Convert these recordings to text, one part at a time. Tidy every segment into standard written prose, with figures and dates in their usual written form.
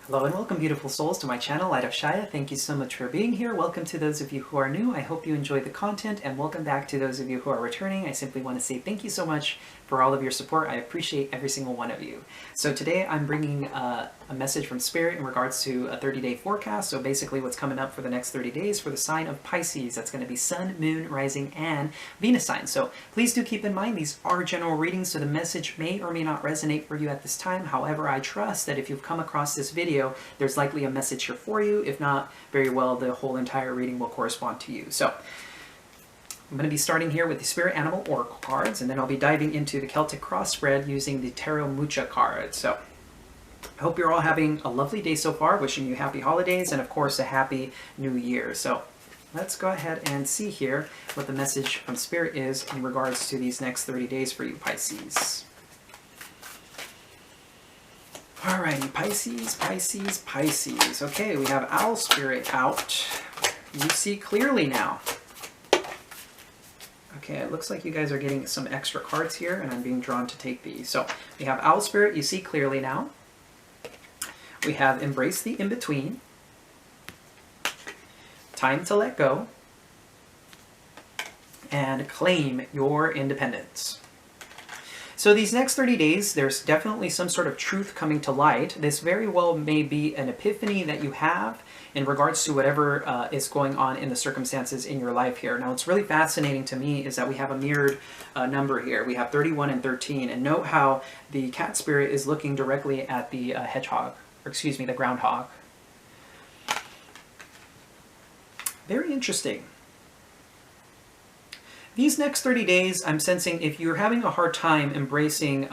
Hello and welcome, beautiful souls, to my channel, Light of Shaya. Thank you so much for being here. Welcome to those of you who are new. I hope you enjoy the content, and welcome back to those of you who are returning. I simply want to say thank you so much for all of your support. I appreciate every single one of you. So today I'm bringing a message from Spirit in regards to a 30-day forecast. So basically what's coming up for the next 30 days for the sign of Pisces. That's going to be Sun, Moon, Rising, and Venus sign. So please do keep in mind these are general readings, so the message may or may not resonate for you at this time. However, I trust that if you've come across this video, there's likely a message here for you. If not, very well, the whole entire reading will correspond to you. So I'm going to be starting here with the Spirit Animal Oracle cards, and then I'll be diving into the Celtic Cross spread using the Tarot Mucha cards. So I hope you're all having a lovely day so far, wishing you happy holidays and of course a happy new year. So let's go ahead and see here what the message from Spirit is in regards to these next 30 days for you, Pisces. Alrighty, Pisces, Pisces, Pisces. Okay, we have Owl Spirit out. You see clearly now. Okay, it looks like you guys are getting some extra cards here, and I'm being drawn to take these. So we have Owl Spirit, you see clearly now. We have Embrace the In-Between. Time to Let Go. And Claim Your Independence. So these next 30 days, there's definitely some sort of truth coming to light. This very well may be an epiphany that you have in regards to whatever is going on in the circumstances in your life here. Now, what's really fascinating to me is that we have a mirrored number here. We have 31 and 13. And note how the cat spirit is looking directly at the hedgehog, or excuse me, the groundhog. Very interesting. These next 30 days, I'm sensing if you're having a hard time embracing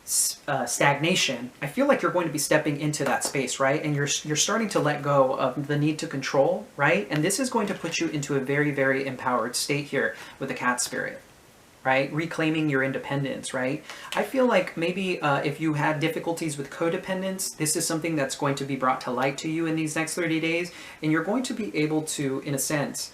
stagnation, I feel like you're going to be stepping into that space, right? And you're starting to let go of the need to control, right? And this is going to put you into a very, very empowered state here with the cat spirit, right? Reclaiming your independence, right? I feel like maybe if you had difficulties with codependence, this is something that's going to be brought to light to you in these next 30 days. And you're going to be able to, in a sense,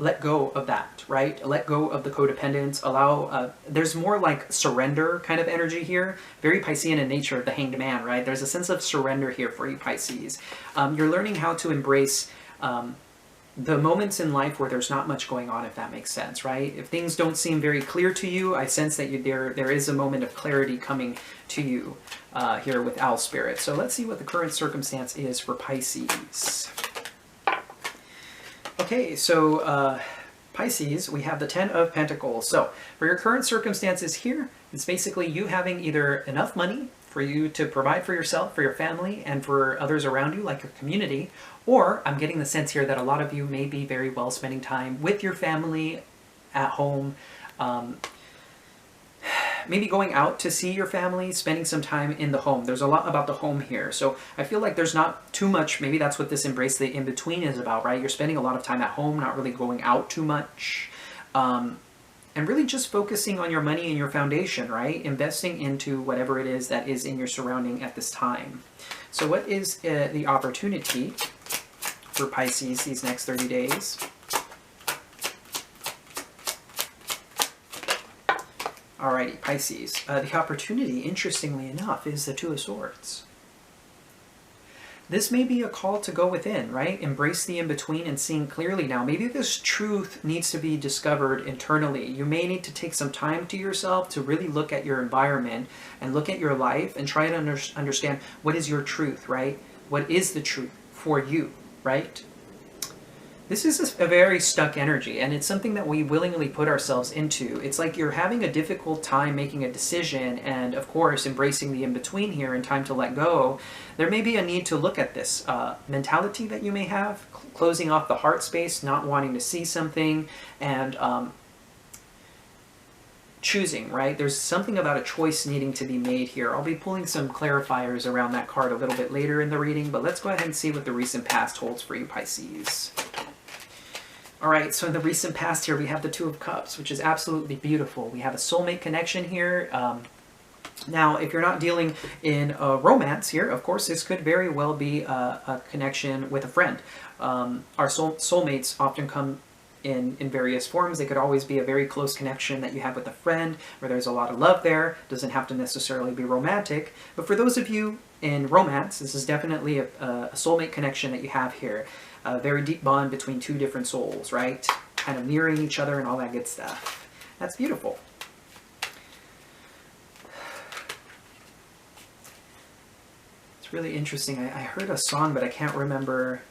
let go of that, right? Let go of the codependence, allow, there's more like surrender kind of energy here. Very Piscean in nature, the Hanged Man, right? There's a sense of surrender here for you, Pisces. You're learning how to embrace the moments in life where there's not much going on, if that makes sense, right? If things don't seem very clear to you, I sense that there is a moment of clarity coming to you here with Owl Spirit. So let's see what the current circumstance is for Pisces. Okay, so Pisces, we have the 10 of Pentacles. So for your current circumstances here, it's basically you having either enough money for you to provide for yourself, for your family, and for others around you, like your community, or I'm getting the sense here that a lot of you may be very well spending time with your family at home, maybe going out to see your family, spending some time in the home. There's a lot about the home here. So I feel like there's not too much, maybe that's what this Embrace the In-Between is about, right? You're spending a lot of time at home, not really going out too much. And really just focusing on your money and your foundation, right? Investing into whatever it is that is in your surrounding at this time. So what is the opportunity for Pisces these next 30 days? Alrighty, Pisces. The opportunity, interestingly enough, is the Two of Swords. This may be a call to go within, right? Embrace the in-between and seeing clearly now. Maybe this truth needs to be discovered internally. You may need to take some time to yourself to really look at your environment and look at your life and try to understand what is your truth, right? What is the truth for you, right? This is a very stuck energy, and it's something that we willingly put ourselves into. It's like you're having a difficult time making a decision, and of course, embracing the in-between here and time to let go. There may be a need to look at this mentality that you may have, closing off the heart space, not wanting to see something, and choosing, right? There's something about a choice needing to be made here. I'll be pulling some clarifiers around that card a little bit later in the reading, but let's go ahead and see what the recent past holds for you, Pisces. All right, so in the recent past here, we have the Two of Cups, which is absolutely beautiful. We have a soulmate connection here. Now, if you're not dealing in romance here, of course, this could very well be a connection with a friend. Our soulmates often come in various forms. They could always be a very close connection that you have with a friend, where there's a lot of love there. Doesn't have to necessarily be romantic. But for those of you in romance, this is definitely a soulmate connection that you have here. A very deep bond between two different souls, right? Kind of mirroring each other and all that good stuff. That's beautiful. It's really interesting. I heard a song, but I can't remember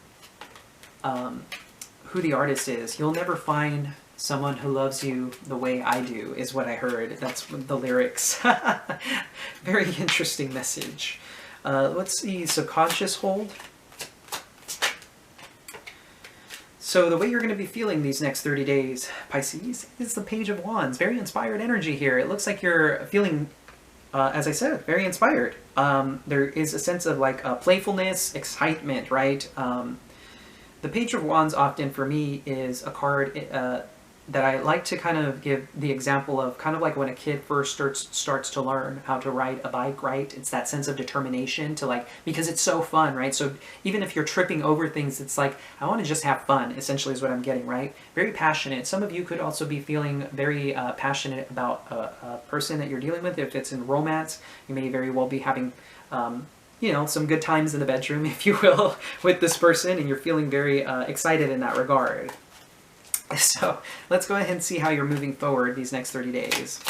who the artist is. You'll never find someone who loves you the way I do, is what I heard. That's the lyrics. Very interesting message. Let's see, subconscious hold. So the way you're going to be feeling these next 30 days, Pisces, is the Page of Wands. Very inspired energy here. It looks like you're feeling, as I said, very inspired. There is a sense of like playfulness, excitement, right? The Page of Wands often for me is a card that I like to kind of give the example of kind of like when a kid first starts to learn how to ride a bike, right? It's that sense of determination to like, because it's so fun, right? So even if you're tripping over things, it's like, I want to just have fun, essentially is what I'm getting, right? Very passionate. Some of you could also be feeling very passionate about a person that you're dealing with. If it's in romance, you may very well be having you know, some good times in the bedroom, if you will, with this person, and you're feeling very excited in that regard. So let's go ahead and see how you're moving forward these next 30 days.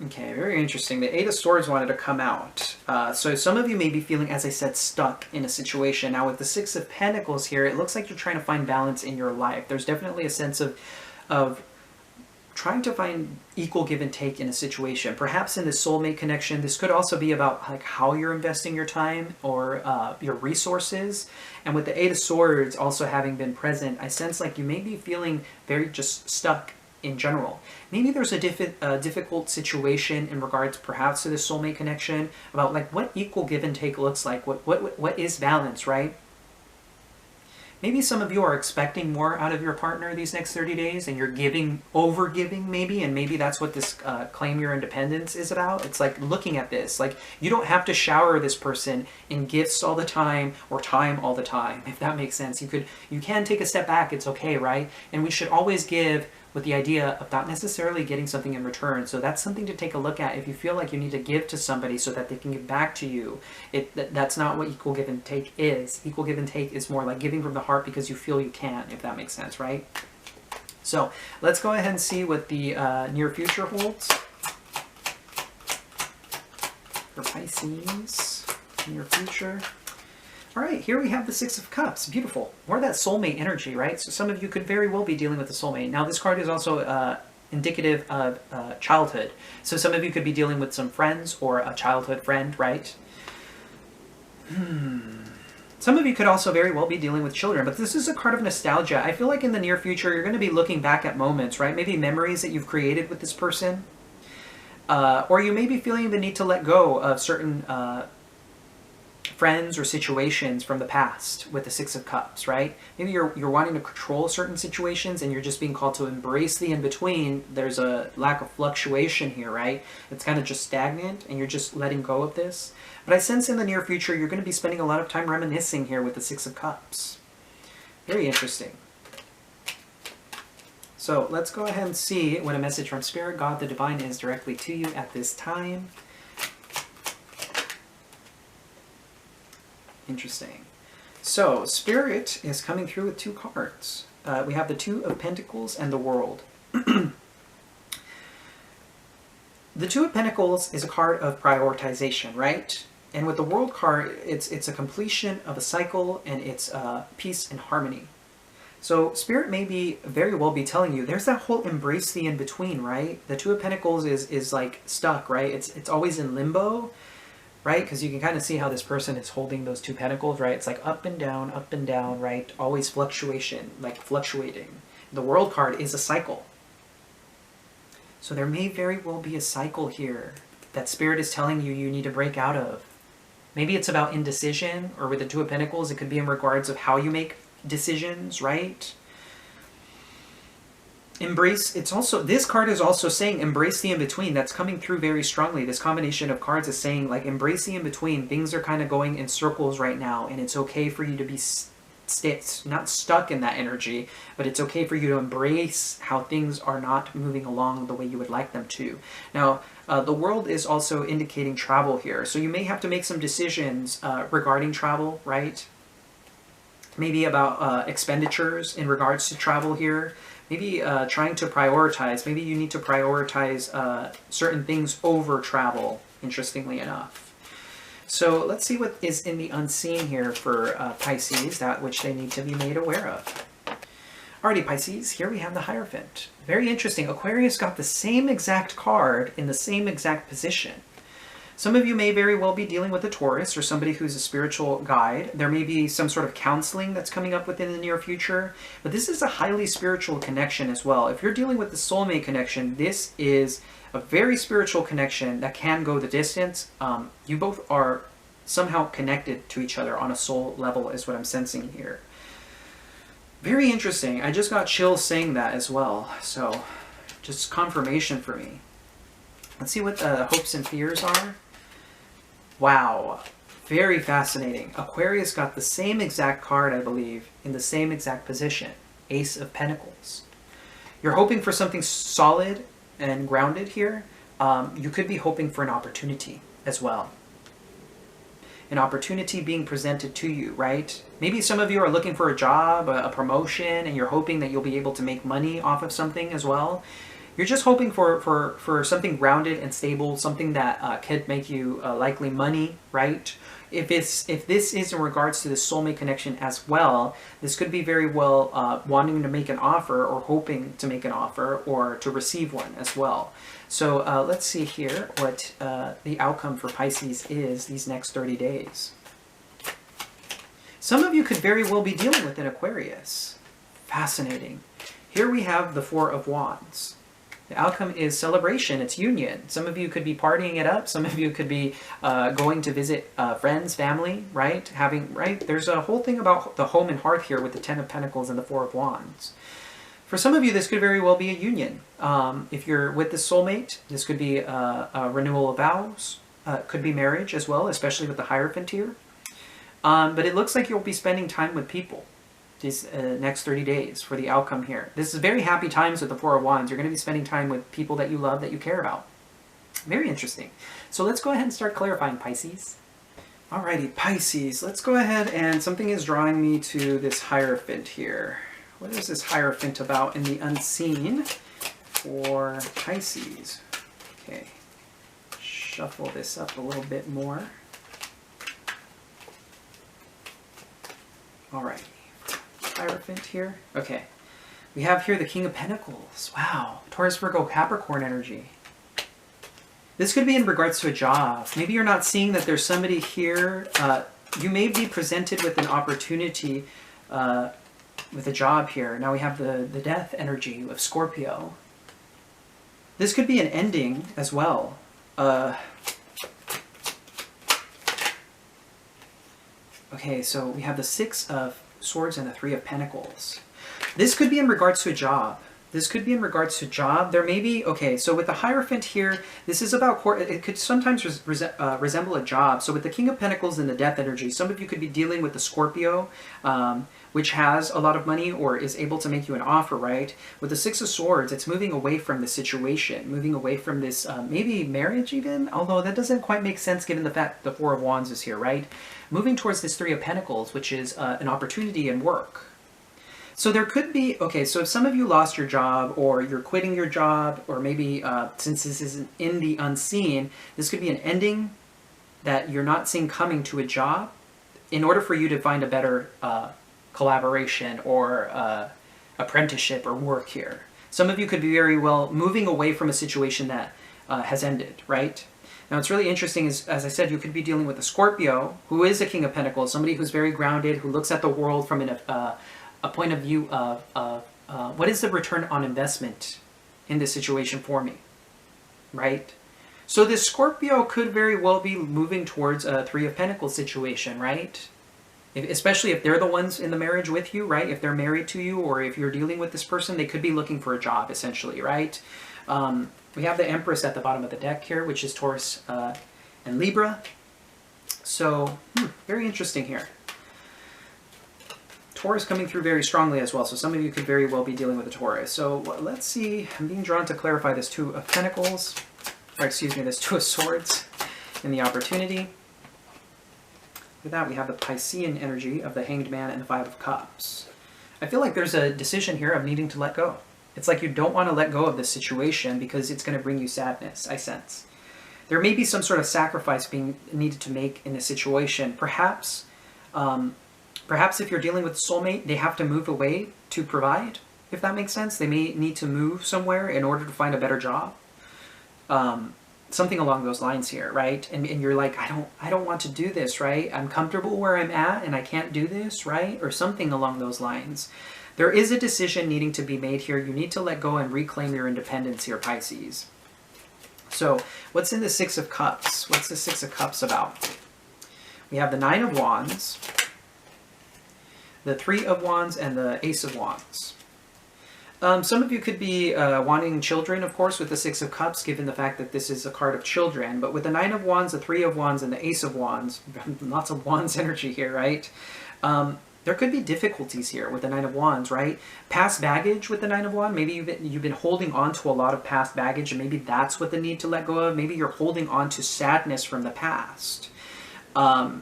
Okay, very interesting. The Eight of Swords wanted to come out. So some of you may be feeling, as I said, stuck in a situation. Now with the Six of Pentacles here, it looks like you're trying to find balance in your life. There's definitely a sense of trying to find equal give and take in a situation. Perhaps in this soulmate connection, this could also be about like how you're investing your time or your resources. And with the Eight of Swords also having been present, I sense like you may be feeling very just stuck in general. Maybe there's a difficult situation in regards perhaps to the soulmate connection about like what equal give and take looks like, what is balance, right? Maybe some of you are expecting more out of your partner these next 30 days and you're over-giving maybe, and maybe that's what this Claim Your Independence is about. It's like looking at this, like you don't have to shower this person in gifts all the time or time all the time, if that makes sense. You can take a step back, it's okay, right? And we should always give with the idea of not necessarily getting something in return. So that's something to take a look at if you feel like you need to give to somebody so that they can give back to you. That's not what equal give and take is. Equal give and take is more like giving from the heart because you feel you can, if that makes sense, right? So let's go ahead and see what the near future holds for Pisces, near future. All right, here we have the Six of Cups. Beautiful. More of that soulmate energy, right? So some of you could very well be dealing with a soulmate. Now, this card is also indicative of childhood. So some of you could be dealing with some friends or a childhood friend, right? Some of you could also very well be dealing with children, but this is a card of nostalgia. I feel like in the near future, you're going to be looking back at moments, right? Maybe memories that you've created with this person. Or you may be feeling the need to let go of certain friends or situations from the past with the Six of Cups, right? Maybe you're wanting to control certain situations and you're just being called to embrace the in-between. There's a lack of fluctuation here, right? It's kind of just stagnant and you're just letting go of this. But I sense in the near future you're going to be spending a lot of time reminiscing here with the Six of Cups. Very interesting. So let's go ahead and see what a message from Spirit, God, the Divine is directly to you at this time. Interesting. So, Spirit is coming through with two cards. We have the Two of Pentacles and the World. The Two of Pentacles is a card of prioritization, right? And with the World card, it's a completion of a cycle and it's peace and harmony. So, Spirit may be very well be telling you, there's that whole embrace the in-between, right? The Two of Pentacles is like stuck, right? It's always in limbo. Right? Because you can kind of see how this person is holding those two pentacles, right? It's like up and down, right? Always fluctuation, like fluctuating. The World card is a cycle. So there may very well be a cycle here that Spirit is telling you you need to break out of. Maybe it's about indecision, or with the Two of Pentacles, it could be in regards of how you make decisions, right? Embrace, this card is also saying embrace the in-between. That's coming through very strongly. This combination of cards is saying like embrace the in-between. Things are kind of going in circles right now and it's okay for you to be not stuck in that energy, but it's okay for you to embrace how things are not moving along the way you would like them to. Now, the world is also indicating travel here, so you may have to make some decisions regarding travel, right? Maybe about expenditures in regards to travel here. Maybe trying to prioritize. Maybe you need to prioritize certain things over travel, interestingly enough. So let's see what is in the unseen here for Pisces, that which they need to be made aware of. Alrighty, Pisces, here we have the Hierophant. Very interesting. Aquarius got the same exact card in the same exact position. Some of you may very well be dealing with a Taurus or somebody who's a spiritual guide. There may be some sort of counseling that's coming up within the near future, but this is a highly spiritual connection as well. If you're dealing with the soulmate connection, this is a very spiritual connection that can go the distance. You both are somehow connected to each other on a soul level is what I'm sensing here. Very interesting. I just got chills saying that as well. So just confirmation for me. Let's see what the hopes and fears are. Wow. Very fascinating. Aquarius got the same exact card, I believe, in the same exact position. Ace of Pentacles. You're hoping for something solid and grounded here. You could be hoping for an opportunity as well. An opportunity being presented to you, right? Maybe some of you are looking for a job, a promotion, and you're hoping that you'll be able to make money off of something as well. You're just hoping for something grounded and stable, something that could make you likely money, right? If this is in regards to the soulmate connection as well, this could be very well wanting to make an offer or hoping to make an offer or to receive one as well. So let's see here what the outcome for Pisces is these next 30 days. Some of you could very well be dealing with an Aquarius. Fascinating. Here we have the Four of Wands. The outcome is celebration, it's union. Some of you could be partying it up. Some of you could be going to visit friends, family, right? There's a whole thing about the home and hearth here with the Ten of Pentacles and the Four of Wands. For some of you, this could very well be a union. If you're with the soulmate, this could be a renewal of vows. Could be marriage as well, especially with the Hierophant here. But it looks like you'll be spending time with people these next 30 days for the outcome here. This is very happy times with the Four of Wands. You're going to be spending time with people that you love, that you care about. Very interesting. So let's go ahead and start clarifying, Pisces. Alrighty, Pisces. Let's go ahead and something is drawing me to this Hierophant here. What is this Hierophant about in the unseen for Pisces? Okay. Shuffle this up a little bit more. Alright. Hierophant here. Okay. We have here the King of Pentacles. Wow. Taurus, Virgo, Capricorn energy. This could be in regards to a job. Maybe you're not seeing that there's somebody here. You may be presented with an opportunity with a job here. Now we have the Death energy of Scorpio. This could be an ending as well. Okay, so we have the Six of Swords and the Three of Pentacles. This could be in regards to a job. This could be in regards to job. There may be, okay, so with the Hierophant here, this is about, it could sometimes resemble a job. So with the King of Pentacles and the Death energy, some of you could be dealing with the Scorpio, which has a lot of money or is able to make you an offer, right? With the Six of Swords, it's moving away from the situation, moving away from this, maybe marriage even, although that doesn't quite make sense given the fact the Four of Wands is here, right? Moving towards this Three of Pentacles, which is an opportunity in work. So there could be, okay, so if some of you lost your job or you're quitting your job, or maybe since this isn't in the unseen, this could be an ending that you're not seeing coming to a job in order for you to find a better collaboration or apprenticeship or work here. Some of you could be very well moving away from a situation that has ended, right? Now, what's really interesting is, as I said, you could be dealing with a Scorpio, who is a King of Pentacles, somebody who's very grounded, who looks at the world from a point of view of what is the return on investment in this situation for me, right? So this Scorpio could very well be moving towards a Three of Pentacles situation, right? Especially if they're the ones in the marriage with you, right? If they're married to you, or if you're dealing with this person, they could be looking for a job, essentially, right? We have the Empress at the bottom of the deck here, which is Taurus and Libra. So, very interesting here. Taurus coming through very strongly as well, so some of you could very well be dealing with a Taurus. So let's see, I'm being drawn to clarify this Two of Pentacles, or excuse me, this Two of Swords in the opportunity. With that, we have the Piscean energy of the Hanged Man and the Five of Cups. I feel like there's a decision here of needing to let go. It's like you don't want to let go of this situation because it's going to bring you sadness, I sense. There may be some sort of sacrifice being needed to make in this situation. Perhaps if you're dealing with a soulmate, they have to move away to provide, if that makes sense. They may need to move somewhere in order to find a better job. Something along those lines here, right? And you're like, I don't want to do this, right? I'm comfortable where I'm at and I can't do this, right? Or something along those lines. There is a decision needing to be made here. You need to let go and reclaim your independence here, Pisces. So what's in the Six of Cups? What's the Six of Cups about? We have the Nine of Wands, the Three of Wands, and the Ace of Wands. Some of you could be wanting children, of course, with the Six of Cups, given the fact that this is a card of children. But with the Nine of Wands, the Three of Wands, and the Ace of Wands, lots of Wands energy here, right? There could be difficulties here with the Nine of Wands, right? Past baggage with the Nine of Wands. Maybe you've been holding on to a lot of past baggage, and maybe that's what the need to let go of. Maybe you're holding on to sadness from the past. And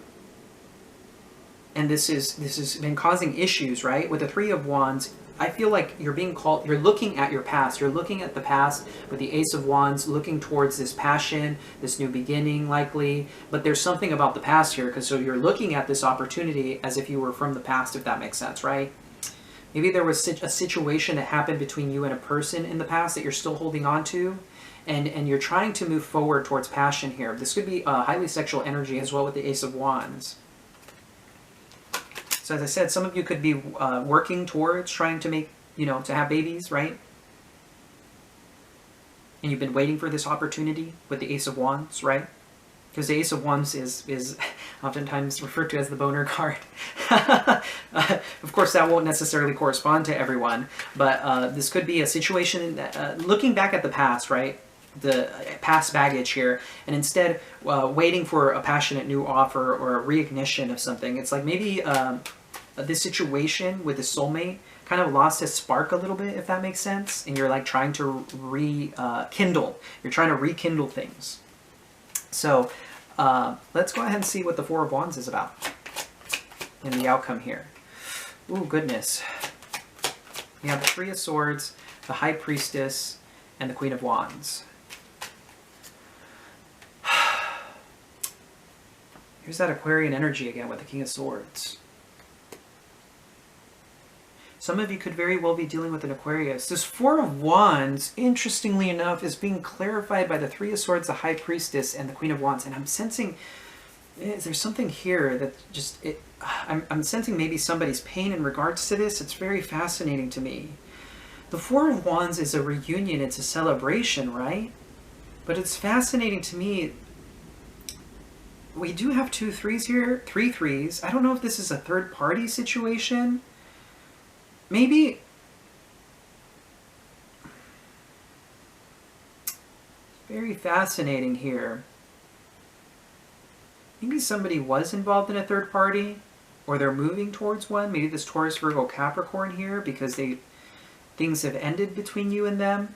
this has been causing issues, right? With the Three of Wands, I feel like you're being called, you're looking at your past. You're looking at the past with the Ace of Wands, looking towards this passion, this new beginning likely. But there's something about the past here, because so you're looking at this opportunity as if you were from the past, if that makes sense, right? Maybe there was a situation that happened between you and a person in the past that you're still holding on to. And you're trying to move forward towards passion here. This could be highly sexual energy as well with the Ace of Wands. So as I said, some of you could be working towards trying to make, to have babies, right? And you've been waiting for this opportunity with the Ace of Wands, right? Because the Ace of Wands is oftentimes referred to as the boner card. Of course, that won't necessarily correspond to everyone, but this could be a situation that, looking back at the past, right? The past baggage here, and instead waiting for a passionate new offer or a reignition of something. It's like maybe this situation with the soulmate kind of lost its spark a little bit, if that makes sense, and you're like trying to rekindle. You're trying to rekindle things. So let's go ahead and see what the Four of Wands is about in the outcome here. Ooh, goodness. We have the Three of Swords, the High Priestess, and the Queen of Wands. Here's that Aquarian energy again with the King of Swords. Some of you could very well be dealing with an Aquarius. This Four of Wands, interestingly enough, is being clarified by the Three of Swords, the High Priestess, and the Queen of Wands. And I'm sensing there's something here that just... I'm sensing maybe somebody's pain in regards to this. It's very fascinating to me. The Four of Wands is a reunion. It's a celebration, right? But it's fascinating to me. We do have 2 threes here, 3 threes. I don't know if this is a third party situation. Maybe. Very fascinating here. Maybe somebody was involved in a third party, or they're moving towards one. Maybe this Taurus, Virgo, Capricorn here, because things have ended between you and them.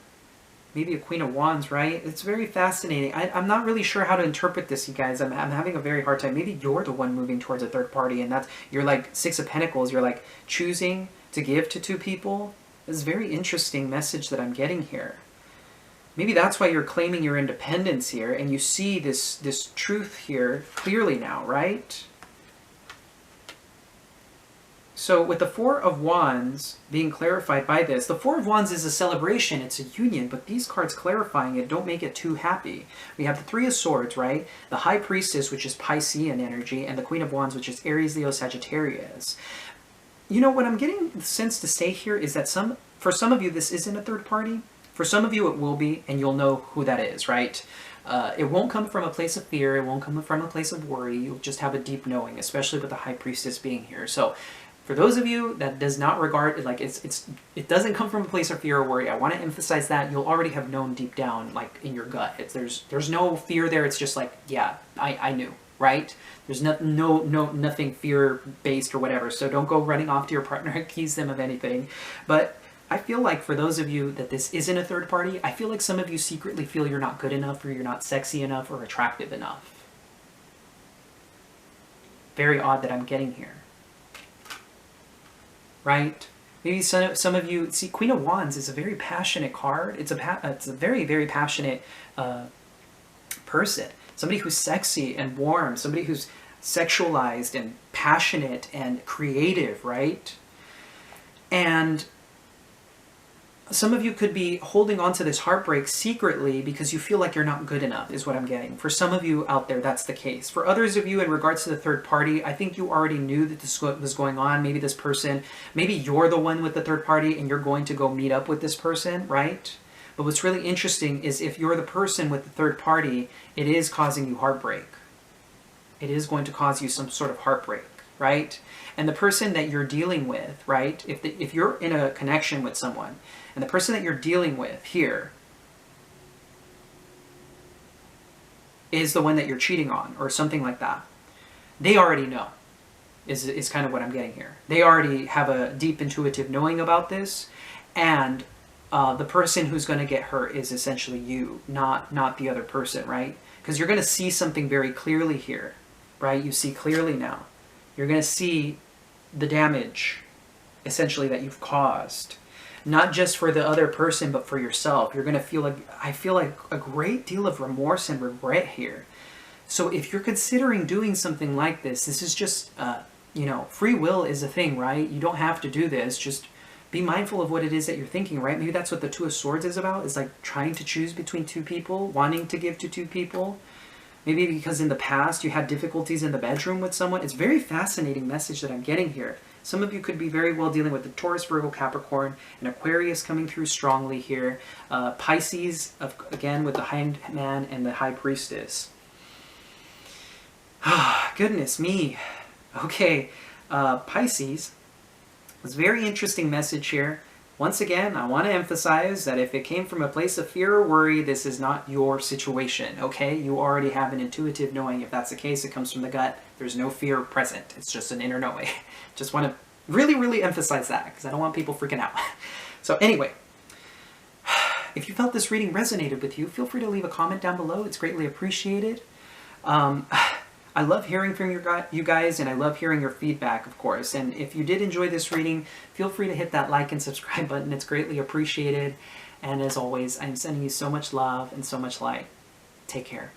Maybe a Queen of Wands, right? It's very fascinating. I'm not really sure how to interpret this, you guys. I'm having a very hard time. Maybe you're the one moving towards a third party, and you're like Six of Pentacles. You're like choosing to give to 2 people. It's a very interesting message that I'm getting here. Maybe that's why you're claiming your independence here, and you see this truth here clearly now, right? So with the Four of Wands being clarified by this, the Four of Wands is a celebration, it's a union, but these cards clarifying it don't make it too happy. We have the Three of Swords, right? The High Priestess, which is Piscean energy, and the Queen of Wands, which is Aries, Leo, Sagittarius. You know, what I'm getting the sense to say here is that for some of you, this isn't a third party. For some of you, it will be, and you'll know who that is, right? It won't come from a place of fear. It won't come from a place of worry. You'll just have a deep knowing, especially with the High Priestess being here. So for those of you that does not regard, like it doesn't come from a place of fear or worry. I want to emphasize that. You'll already have known deep down, like in your gut. There's no fear there. It's just like, yeah, I knew. right? There's nothing fear-based or whatever, so don't go running off to your partner and accuse them of anything. But I feel like for those of you that this isn't a third party, I feel like some of you secretly feel you're not good enough, or you're not sexy enough, or attractive enough. Very odd that I'm getting here. Right? Maybe some of you, see, Queen of Wands is a very passionate card. It's a very, very passionate person. Somebody who's sexy and warm. Somebody who's sexualized and passionate and creative, right? And some of you could be holding on to this heartbreak secretly because you feel like you're not good enough, is what I'm getting. For some of you out there, that's the case. For others of you, in regards to the third party, I think you already knew that this was going on. Maybe this person, maybe you're the one with the third party and you're going to go meet up with this person, right? But what's really interesting is if you're the person with the third party, it is causing you heartbreak. It is going to cause you some sort of heartbreak, right? And the person that you're dealing with, right? If you're in a connection with someone, and the person that you're dealing with here is the one that you're cheating on or something like that, they already know, is kind of what I'm getting here. They already have a deep intuitive knowing about this, and the person who's going to get hurt is essentially you, not the other person, right? Because you're going to see something very clearly here, right? You see clearly now. You're going to see the damage, essentially, that you've caused. Not just for the other person, but for yourself. You're going to feel like, I feel like a great deal of remorse and regret here. So if you're considering doing something like this is just, you know, free will is a thing, right? You don't have to do this. Just be mindful of what it is that you're thinking, right? Maybe that's what the Two of Swords is about, is like trying to choose between two people, wanting to give to two people. Maybe because in the past you had difficulties in the bedroom with someone. It's a very fascinating message that I'm getting here. Some of you could be very well dealing with the Taurus, Virgo, Capricorn, and Aquarius coming through strongly here. Pisces, again, with the Hangman and the High Priestess. Goodness me. Okay, Pisces. It's a very interesting message here. Once again, I want to emphasize that if it came from a place of fear or worry, this is not your situation, okay? You already have an intuitive knowing. If that's the case, it comes from the gut. There's no fear present. It's just an inner knowing. Just want to really, really emphasize that because I don't want people freaking out. So anyway, if you felt this reading resonated with you, feel free to leave a comment down below. It's greatly appreciated. I love hearing from you guys, and I love hearing your feedback, of course. And if you did enjoy this reading, feel free to hit that like and subscribe button. It's greatly appreciated. And as always, I'm sending you so much love and so much light. Take care.